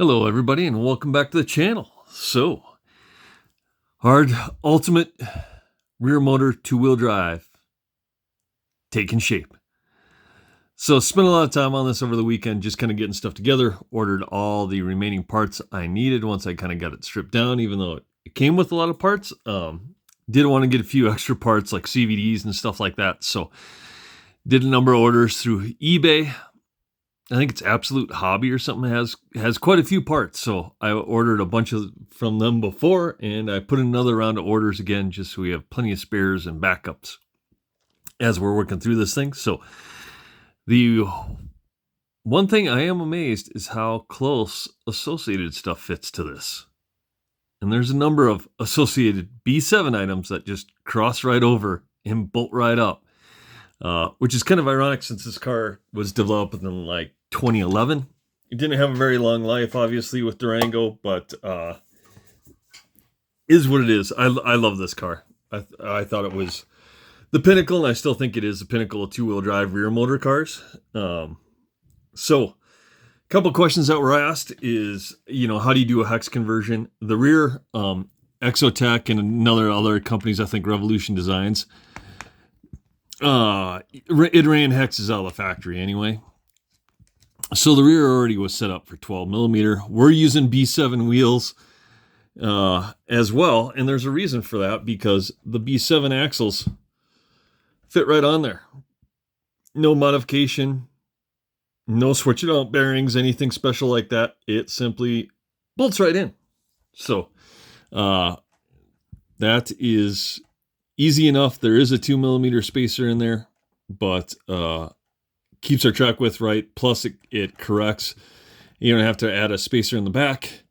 Hello, everybody, and welcome back to the channel. So, hard ultimate rear motor two-wheel drive taking shape. So, spent a lot of time on this over the weekend, just kind of getting stuff together. Ordered all the remaining parts I needed once I kind of got it stripped down, even though it came with a lot of parts. Did want to get a few extra parts like CVDs and stuff like that. So, did a number of orders through eBay. I think it's Absolute Hobby or something has quite a few parts. So I ordered a bunch of from them before, and I put another round of orders again just so we have plenty of spares and backups as we're working through this thing. So the one thing I am amazed is how close Associated stuff fits to this. And there's a number of Associated B7 items that just cross right over and bolt right up. Which is kind of ironic since this car was developed in like 2011. It didn't have a very long life, obviously, with Durango, but is what it is. I love this car. I thought it was the pinnacle, and I still think it is the pinnacle of two-wheel drive rear motor cars. So, a couple questions that were asked is, how do you do a hex conversion? The rear, Exotech and other companies, I think Revolution Designs, it ran hexes out of the factory anyway. So the rear already was set up for 12 millimeter. We're using B7 wheels as well. And there's a reason for that because the B7 axles fit right on there. No modification, no switching out bearings, anything special like that. It simply bolts right in. So that is easy enough. There is a 2 millimeter spacer in there, but keeps our track width right. Plus, it corrects. You don't have to add a spacer in the back.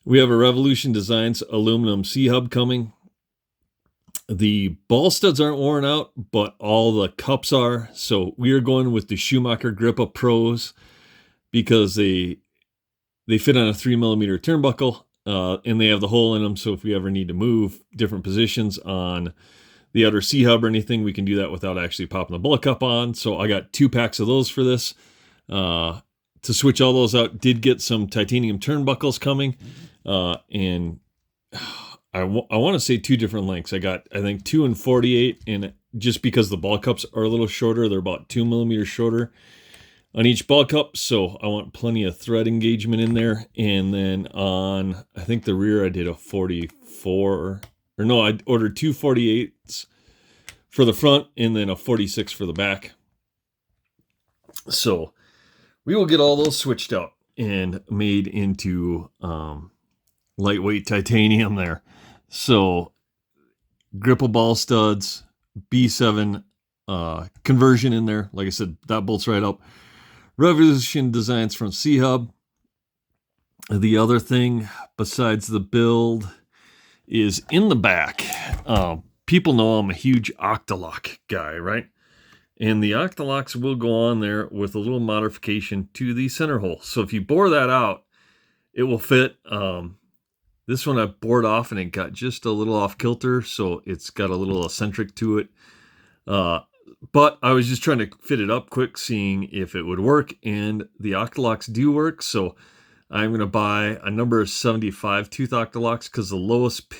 We have a Revolution Designs aluminum C-hub coming. The ball studs aren't worn out, but all the cups are. So we are going with the Schumacher Grippa Pros because they fit on a 3 millimeter turnbuckle. And they have the hole in them, so if we ever need to move different positions on the outer C-hub or anything, we can do that without actually popping the bullet cup on. So I got 2 packs of those for this. To switch all those out, did get some titanium turnbuckles coming. And I want to say 2 different lengths. I got, I think, 2 and 48, and just because the ball cups are a little shorter, they're about 2 millimeters shorter on each ball cup, so I want plenty of thread engagement in there. And then on, I think the rear, I did a 44, or no, I ordered 2 48s for the front and then a 46 for the back. So we will get all those switched out and made into lightweight titanium there. So Grippa ball studs, B7 conversion in there. Like I said, that bolts right up. Revolution Designs from C-hub. The other thing besides the build is in the back. People know I'm a huge Octalock guy, right? And the Octalocks will go on there with a little modification to the center hole. So if you bore that out, it will fit. This one I bored off and it got just a little off kilter, so it's got a little eccentric to it. But I was just trying to fit it up quick, seeing if it would work, and the Octalocks do work. So I'm going to buy a number of 75 tooth Octalocks because the lowest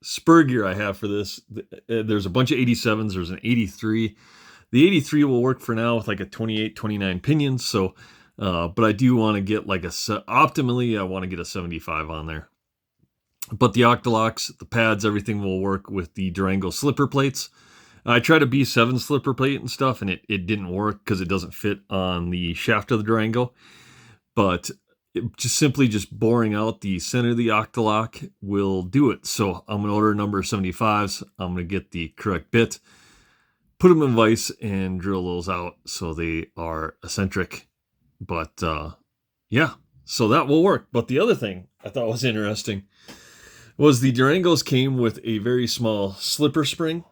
spur gear I have for this, there's a bunch of 87s, there's an 83. The 83 will work for now with like a 28, 29 pinions. So, but I do want to get like optimally, I want to get a 75 on there. But the Octalocks, the pads, everything will work with the Durango slipper plates. I tried a B7 slipper plate and stuff, and it didn't work because it doesn't fit on the shaft of the Durango. But just boring out the center of the Octalock will do it. So I'm going to order a number of 75s. I'm going to get the correct bit, put them in vise, and drill those out so they are eccentric. But yeah, so that will work. But the other thing I thought was interesting was the Durangos came with a very small slipper spring.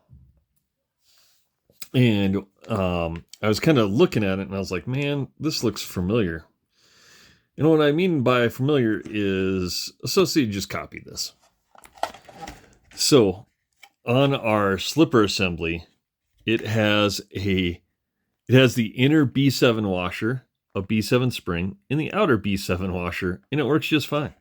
And I was kind of looking at it and I was like, man, this looks familiar. And what I mean by familiar is Associated just copied this. So on our slipper assembly, it has the inner B7 washer a B7 spring in the outer B7 washer, and it works just fine.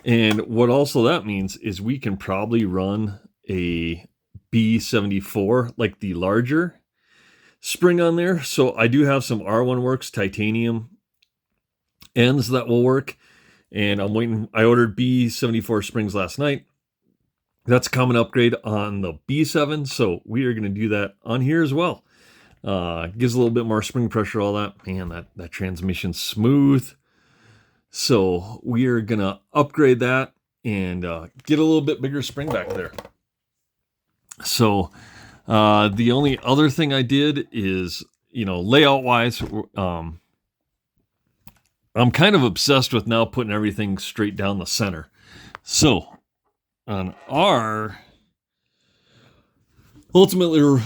And what also that means is we can probably run a B74, like the larger spring on there. So I do have some R1 Works titanium ends that will work. And I'm waiting. I ordered B74 springs last night. That's a common upgrade on the B7. So we are going to do that on here as well. Gives a little bit more spring pressure, all that. Man, that transmission's smooth. So we are going to upgrade that and get a little bit bigger spring back there. So the only other thing I did is, layout wise, I'm kind of obsessed with now putting everything straight down the center. So on our ultimate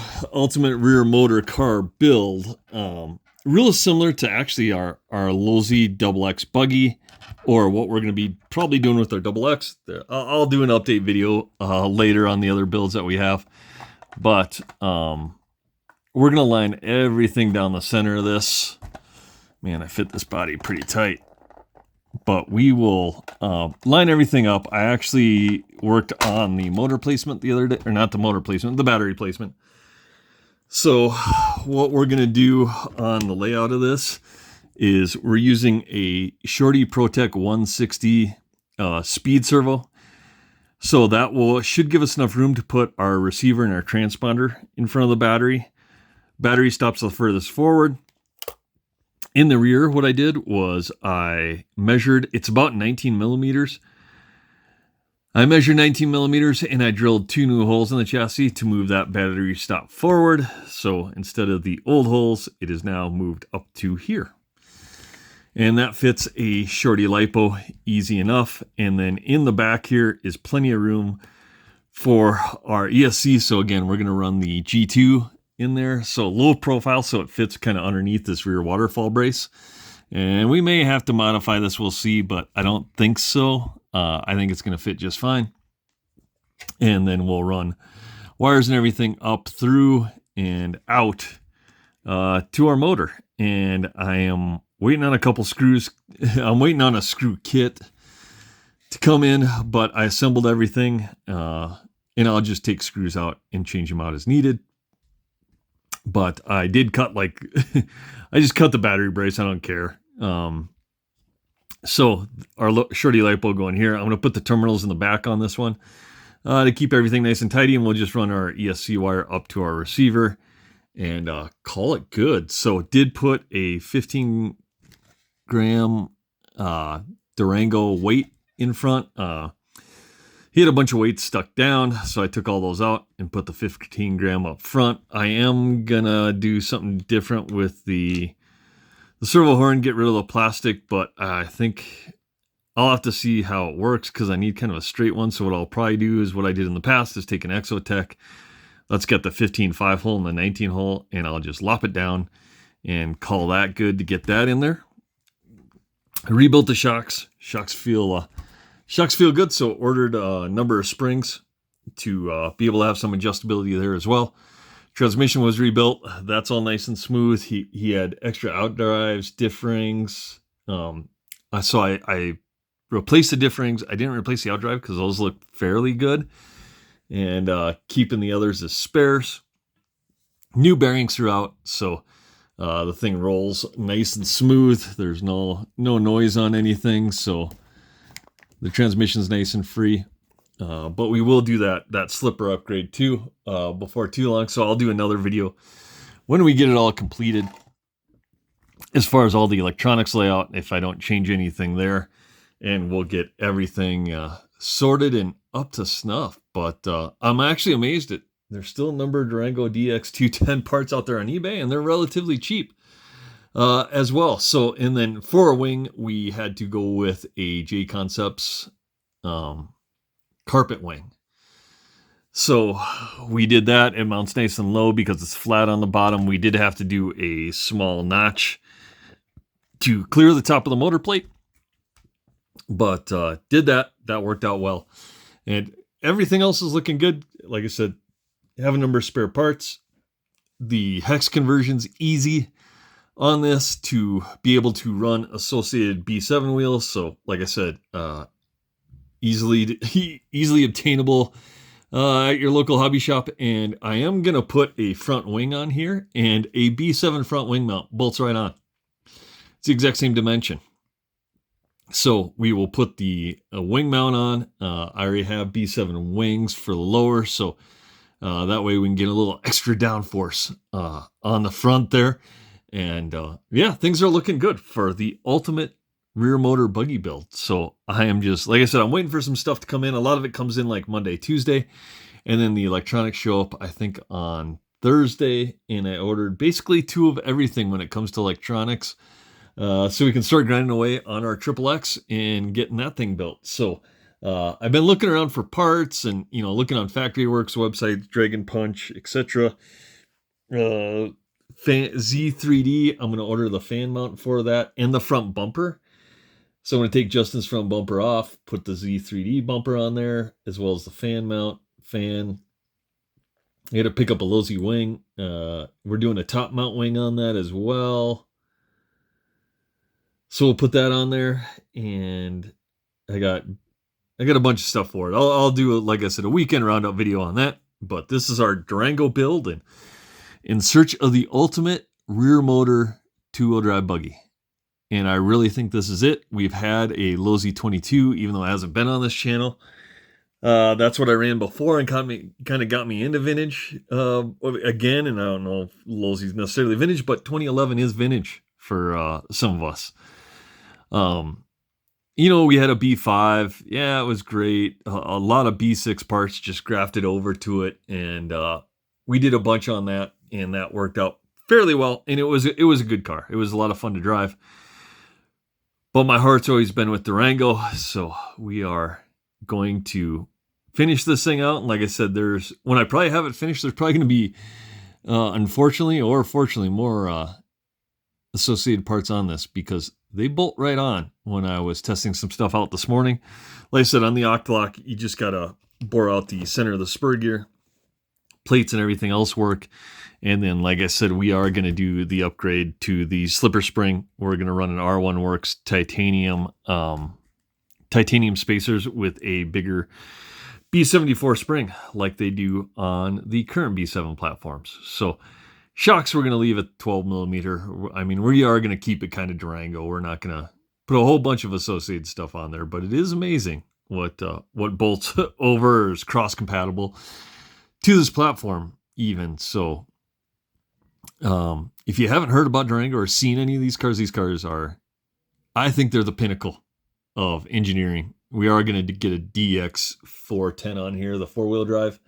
rear motor car build, real similar to actually our Losi XX buggy, or what we're going to be probably doing with our XX. I'll do an update video later on the other builds that we have. But we're going to line everything down the center of this. Man, I fit this body pretty tight. But we will line everything up. I actually worked on the motor placement the other day, or not the motor placement, the battery placement. So what we're going to do on the layout of this is we're using a Shorty ProTech 160 speed servo. So that should give us enough room to put our receiver and our transponder in front of the battery. Battery stops the furthest forward. In the rear, what I did was I measured, it's about 19 millimeters. I measured 19 millimeters and I drilled 2 new holes in the chassis to move that battery stop forward. So instead of the old holes, it is now moved up to here. And that fits a Shorty LiPo easy enough. And then in the back here is plenty of room for our ESC. So again, we're going to run the G2 in there. So low profile, so it fits kind of underneath this rear waterfall brace. And we may have to modify this, we'll see, but I don't think so. I think it's going to fit just fine. And then we'll run wires and everything up through and out to our motor. And I am waiting on a couple screws. I'm waiting on a screw kit to come in, but I assembled everything, and I'll just take screws out and change them out as needed. But I did cut I just cut the battery brace. I don't care. So our Shorty LiPo going here. I'm going to put the terminals in the back on this one to keep everything nice and tidy. And we'll just run our ESC wire up to our receiver and call it good. So it did put a 15 gram Durango weight in front. He had a bunch of weights stuck down, so I took all those out and put the 15 gram up front. I am gonna do something different with the servo horn, get rid of the plastic, but I think I'll have to see how it works because I need kind of a straight one. So what I'll probably do is what I did in the past is take an Exotech. Let's get the 15 5-hole and the 19 hole, and I'll just lop it down and call that good to get that in there. I rebuilt the shocks. Shocks feel good, so ordered a number of springs to be able to have some adjustability there as well. Transmission was rebuilt. That's all nice and smooth. He had extra outdrives, diff rings. So I replaced the diff rings. I didn't replace the outdrive because those look fairly good. And keeping the others as spares. New bearings throughout, so the thing rolls nice and smooth. There's no noise on anything, so the transmission's nice and free. But we will do that slipper upgrade too before too long. So I'll do another video when we get it all completed as far as all the electronics layout, if I don't change anything there, and we'll get everything sorted and up to snuff. But I'm actually amazed at there's still a number of Durango DEX210 parts out there on eBay, and they're relatively cheap as well. So, and then for a wing, we had to go with a J Concepts carpet wing. So we did that. It mounts nice and low because it's flat on the bottom. We did have to do a small notch to clear the top of the motor plate, but did that. That worked out well. And everything else is looking good. Like I said, have a number of spare parts. The hex conversion's easy. on this to be able to run associated B7 wheels. So like I said, easily obtainable at your local hobby shop. And I am going to put a front wing on here, and a B7 front wing mount bolts right on. It's the exact same dimension. So we will put the wing mount on. I already have B7 wings for the lower, so that way we can get a little extra downforce on the front there. And yeah, things are looking good for the ultimate rear motor buggy build. So I am just, like I said, I'm waiting for some stuff to come in. A lot of it comes in like Monday, Tuesday, and then the electronics show up, I think, on Thursday. And I ordered basically 2 of everything when it comes to electronics, so we can start grinding away on our XXX and getting that thing built. So I've been looking around for parts and, looking on Factory Works websites, Dragon Punch, etc. Z3D, I'm going to order the fan mount for that and the front bumper. So I'm going to take Justin's front bumper off, put the Z3D bumper on there, as well as the fan mount. I got to pick up a Losi wing. We're doing a top mount wing on that as well. So we'll put that on there, and I got a bunch of stuff for it. I'll do, like I said, a weekend roundup video on that. But this is our Durango build, and in search of the ultimate rear motor 2-wheel drive buggy. And I really think this is it. We've had a Losi 22, even though it hasn't been on this channel. That's what I ran before and kind of got me into vintage again. And I don't know if Losi's necessarily vintage, but 2011 is vintage for some of us. We had a B5. Yeah, it was great. A lot of B6 parts just grafted over to it, and we did a bunch on that, and that worked out fairly well. And it was a good car. It was a lot of fun to drive. But my heart's always been with Durango, so we are going to finish this thing out. And like I said, when I probably have it finished, there's probably going to be, unfortunately or fortunately, more associated parts on this, because they bolt right on when I was testing some stuff out this morning. Like I said, on the Octlock, you just got to bore out the center of the spur gear. Plates and everything else work. And then, like I said, we are going to do the upgrade to the slipper spring. We're going to run an R1 Works titanium spacers with a bigger B74 spring like they do on the current B7 platforms. So shocks we're going to leave at 12 millimeter. I mean, we are going to keep it kind of Durango. We're not going to put a whole bunch of associated stuff on there, but it is amazing what bolts over or is cross compatible to this platform even. So if you haven't heard about Durango or seen any of these cars are, I think they're the pinnacle of engineering. We are going to get a DEX210 on here, the 4-wheel drive.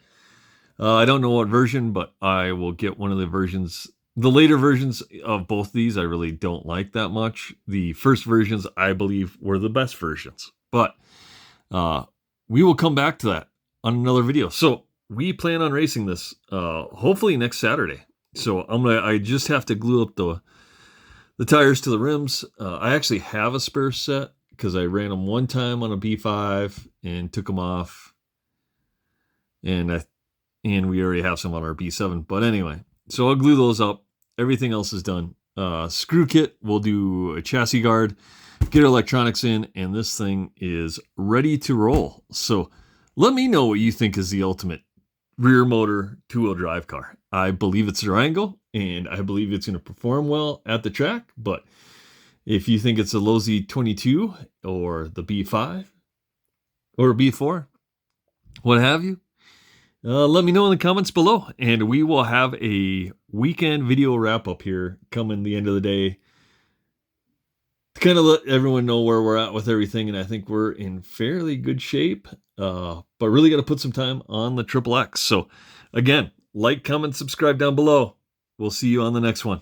I don't know what version, but I will get one of the versions. The later versions of both these I really don't like that much. The first versions, I believe, were the best versions. But we will come back to that on another video. So we plan on racing this hopefully next Saturday. So I just have to glue up the tires to the rims. I actually have a spare set because I ran them one time on a B5 and took them off. And we already have some on our B7. But anyway, so I'll glue those up. Everything else is done. Screw kit, we'll do a chassis guard, get our electronics in, and this thing is ready to roll. So let me know what you think is the ultimate rear motor 2-wheel drive car. I believe it's Durango, and I believe it's going to perform well at the track. But if you think it's a Losi 22 or the B5 or B4, what have you, let me know in the comments below, and we will have a weekend video wrap up here coming the end of the day to kind of let everyone know where we're at with everything. And I think we're in fairly good shape, but really got to put some time on the XXX. So again, like, comment, subscribe down below. We'll see you on the next one.